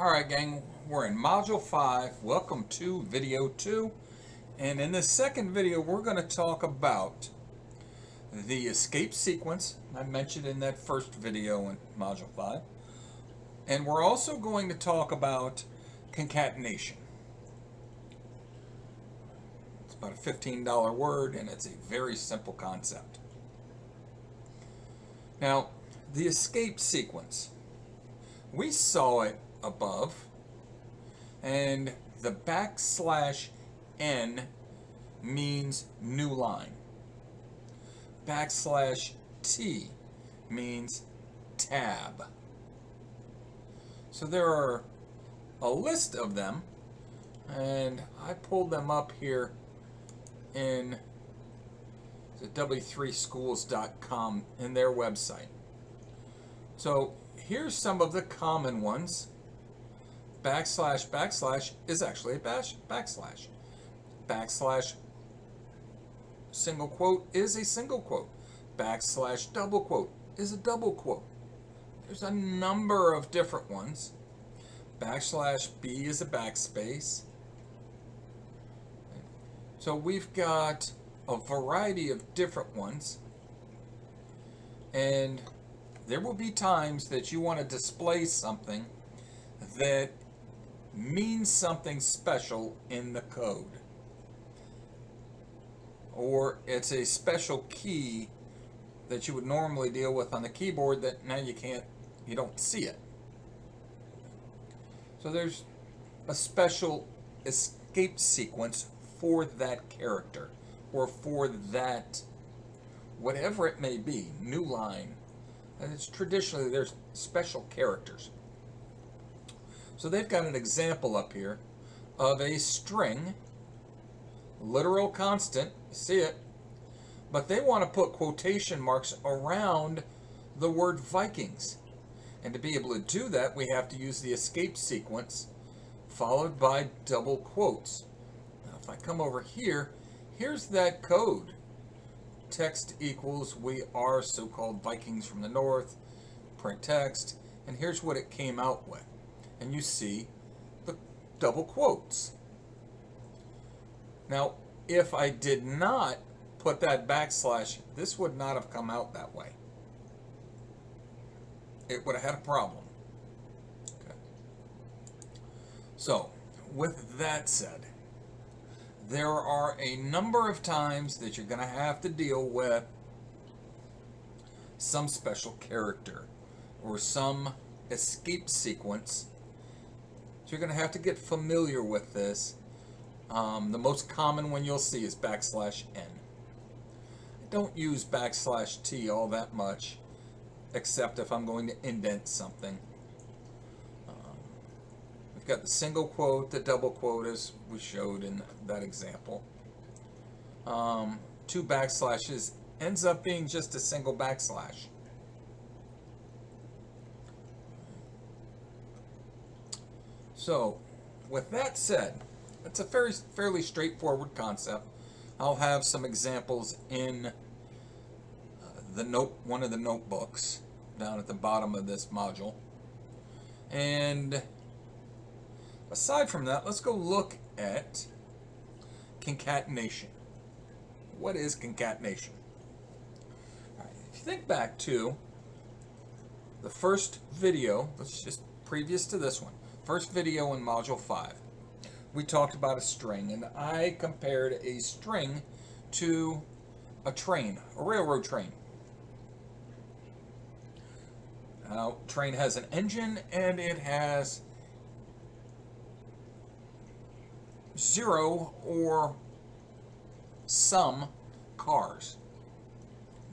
Alright gang, we're in Module 5. Welcome to Video 2. And in this second video, we're going to talk about the escape sequence I mentioned in that first video in Module 5. And we're also going to talk about concatenation. It's about a $15 word, and it's a very simple concept. Now, the escape sequence. We saw it above, and the \n means new line. \t means tab. So there are a list of them, and I pulled them up here in the w3schools.com in their website. So here's some of the common ones. \\, is actually a backslash. \, single quote is a single quote. \, double quote is a double quote. There's a number of different ones. \b is a backspace. So we've got a variety of different ones. And there will be times that you want to display something that means something special in the code, or it's a special key that you would normally deal with on the keyboard that now you don't see it. So there's a special escape sequence for that character, or for that whatever it may be, new line. And it's traditionally there's special characters. So they've got an example up here of a string, literal constant, you see it, but they want to put quotation marks around the word Vikings. And to be able to do that, we have to use the escape sequence followed by double quotes. Now if I come over here, here's that code. Text equals we are so-called Vikings from the north, print text, and here's what it came out with. And you see the double quotes. Now, if I did not put that \, this would not have come out that way. It would have had a problem. Okay. So, with that said, there are a number of times that you're going to have to deal with some special character or some escape sequence. So you're going to have to get familiar with this. The most common one you'll see is \n. I don't use \t all that much, except if I'm going to indent something. We've got the single quote, the double quote, as we showed in that example. 2 backslashes ends up being just a single \. So, with that said, it's a fairly straightforward concept. I'll have some examples in one of the notebooks down at the bottom of this module. And aside from that, let's go look at concatenation. What is concatenation? All right, if you think back to the first video, let's just previous to this one, first video in Module 5, we talked about a string, and I compared a string to a train, a railroad train. Now, train has an engine, and it has 0 or some cars.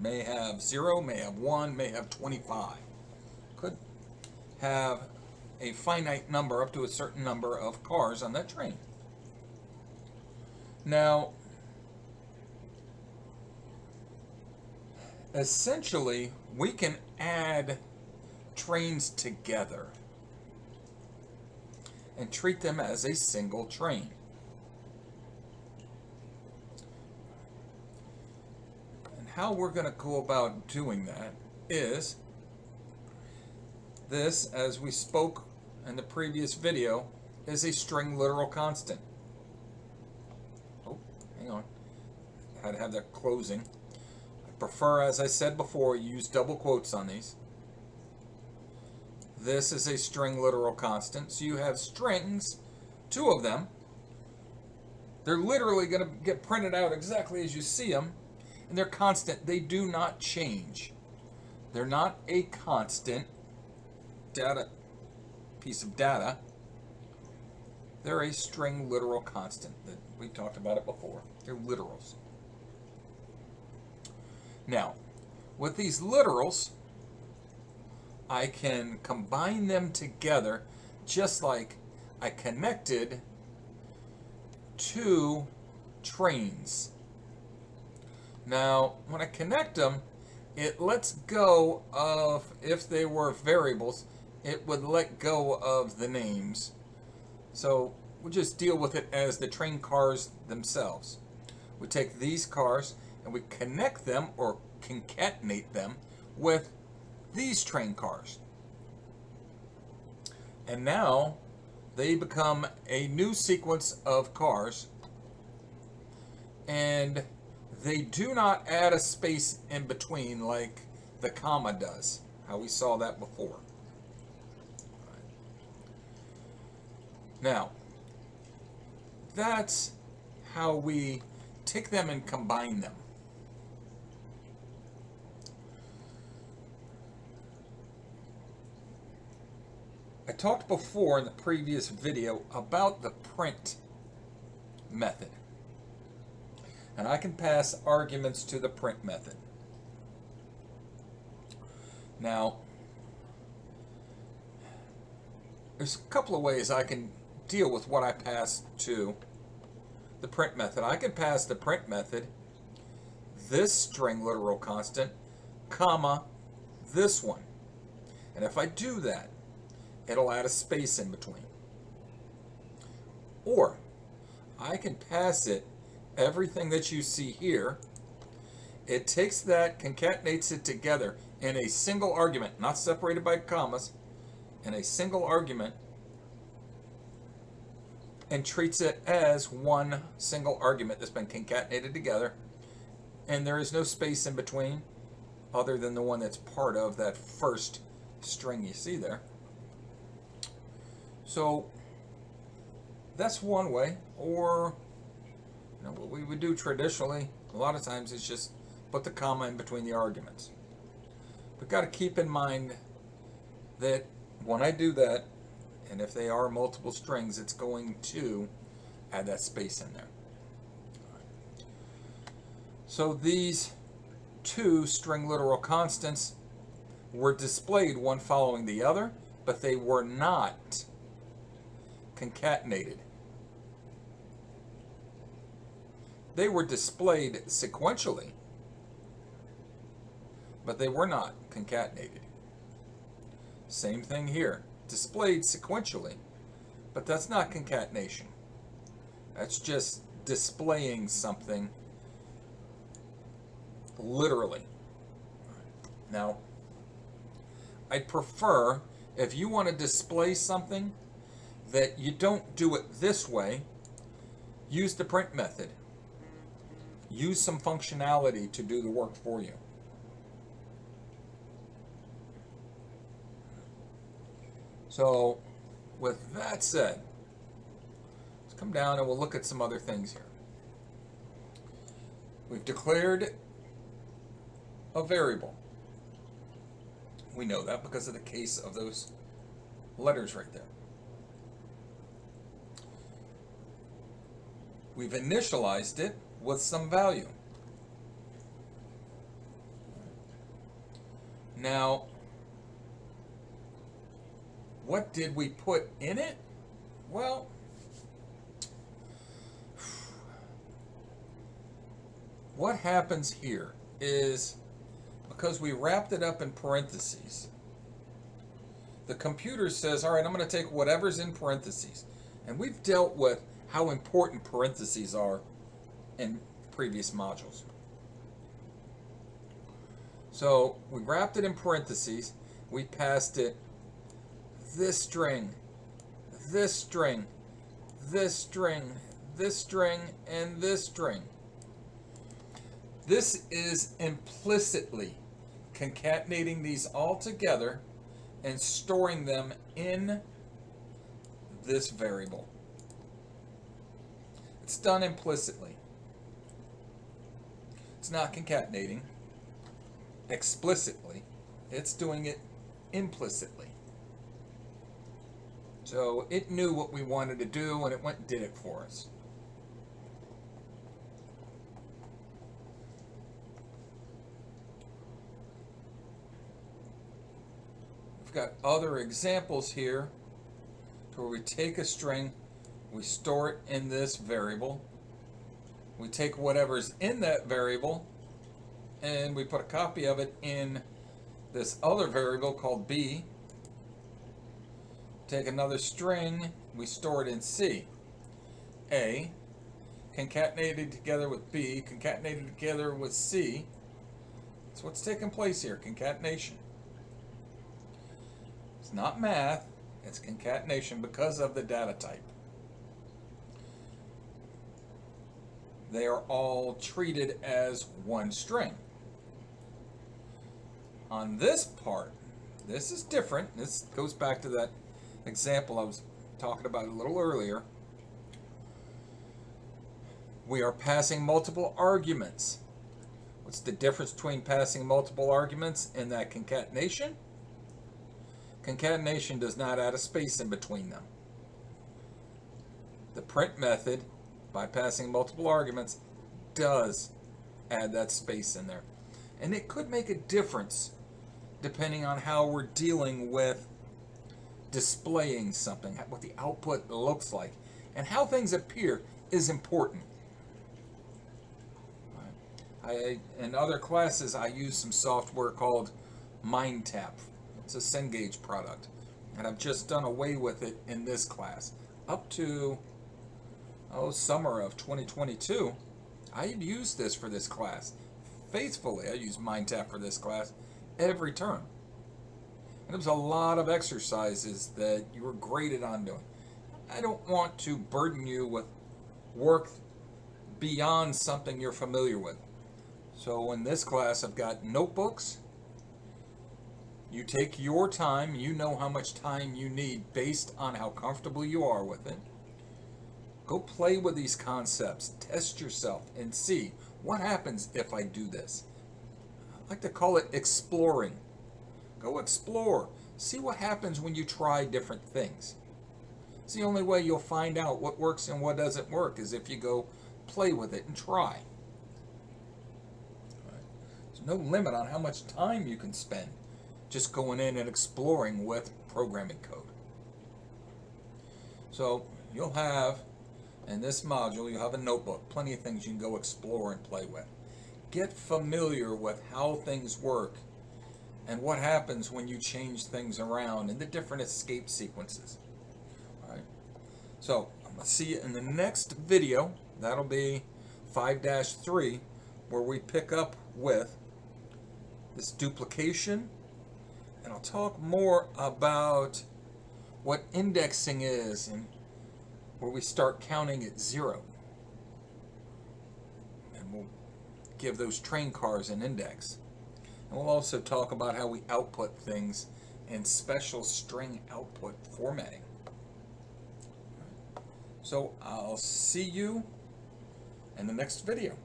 May have 0, may have 1, may have 25. Could have a finite number, up to a certain number of cars on that train. Now, essentially, we can add trains together and treat them as a single train. And how we're going to go about doing that is this, as we spoke in the previous video is a string literal constant. Oh, hang on. I had to have that closing. I prefer, as I said before, use double quotes on these. This is a string literal constant. So you have strings, two of them. They're literally going to get printed out exactly as you see them. And they're constant. They do not change. They're not a constant piece of data. They're a string literal constant. That we talked about it before. They're literals. Now, with these literals, I can combine them together just like I connected two trains. Now, when I connect them, it lets go of, if they were variables, it would let go of the names. So we'll just deal with it as the train cars themselves. We take these cars and we connect them or concatenate them with these train cars. And now they become a new sequence of cars, and they do not add a space in between like the comma does, how we saw that before. Now, that's how we take them and combine them. I talked before in the previous video about the print method. And I can pass arguments to the print method. Now, there's a couple of ways I can deal with what I pass to the print method. I can pass the print method this string literal constant, comma, this one. And if I do that, it'll add a space in between. Or I can pass it everything that you see here. It takes that, concatenates it together in a single argument, not separated by commas, in a single argument, and treats it as one single argument that's been concatenated together, and there is no space in between other than the one that's part of that first string you see there. So that's one way. Or what we would do traditionally a lot of times is just put the comma in between the arguments. But got to keep in mind that when I do that, and if they are multiple strings, it's going to add that space in there. So these two string literal constants were displayed one following the other, but they were not concatenated. They were displayed sequentially, but they were not concatenated. Same thing here. Displayed sequentially, but that's not concatenation. That's just displaying something literally. Now, I'd prefer, if you want to display something, that you don't do it this way. Use the print method. Use some functionality to do the work for you. So, with that said, let's come down and we'll look at some other things here. We've declared a variable. We know that because of the case of those letters right there. We've initialized it with some value. Now, what did we put in it? Well, what happens here is, because we wrapped it up in parentheses, the computer says, all right, I'm going to take whatever's in parentheses. And we've dealt with how important parentheses are in previous modules. So we wrapped it in parentheses. We passed it this string this string, this string, this string, and this string. This is implicitly concatenating these all together and storing them in this variable. It's done implicitly. It's not concatenating explicitly. It's doing it implicitly. So it knew what we wanted to do, and it went and did it for us. We've got other examples here where we take a string, we store it in this variable, we take whatever's in that variable, and we put a copy of it in this other variable called B. Take another string, we store it in C. A, concatenated together with B, concatenated together with C. That's what's taking place here, concatenation. It's not math, it's concatenation because of the data type. They are all treated as one string. On this part, this is different. This goes back to that example I was talking about a little earlier. We are passing multiple arguments. What's the difference between passing multiple arguments and that concatenation? Concatenation does not add a space in between them. The print method, by passing multiple arguments, does add that space in there. And it could make a difference depending on how we're dealing with displaying something, what the output looks like, and how things appear is important. In other classes, I use some software called MindTap. It's a Cengage product, and I've just done away with it in this class. Up to summer of 2022, I had used this for this class. Faithfully, I use MindTap for this class every term. And there was a lot of exercises that you were graded on doing. I don't want to burden you with work beyond something you're familiar with. So in this class, I've got notebooks. You take your time. You know how much time you need based on how comfortable you are with it. Go play with these concepts. Test yourself and see what happens if I do this. I like to call it exploring. Go explore. See what happens when you try different things. It's the only way you'll find out what works and what doesn't work is if you go play with it and try. There's no limit on how much time you can spend just going in and exploring with programming code. So you'll have, in this module, you'll have a notebook, plenty of things you can go explore and play with. Get familiar with how things work and what happens when you change things around and the different escape sequences. All right. So I'm going to see you in the next video. That'll be 5-3, where we pick up with this duplication, and I'll talk more about what indexing is and where we start counting at 0. And we'll give those train cars an index. And we'll also talk about how we output things in special string output formatting. So I'll see you in the next video.